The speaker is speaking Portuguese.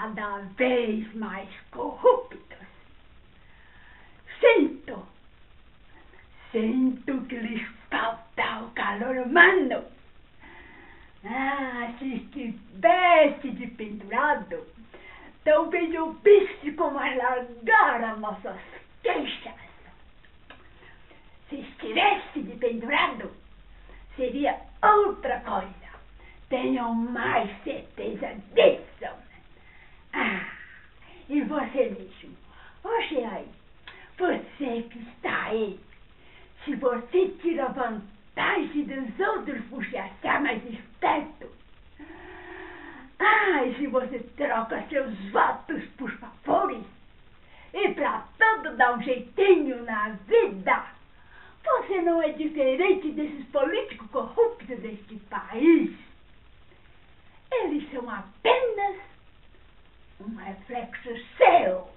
cada vez mais corruptos. Sinto que lhes falta o calor humano. Se estivesse de pendurado, talvez eu visse como alargar as nossas queixas. Se estivesse de pendurado, seria outra coisa. Tenho mais certeza disso. E você mesmo, hoje aí, você que está aí, se você tira vantagem dos outros por se achar mais esperto, e se você troca seus votos por favores, e pra tudo dar um jeitinho na vida, você não é diferente desses políticos corruptos deste país. Eles são apenas um reflexo seu.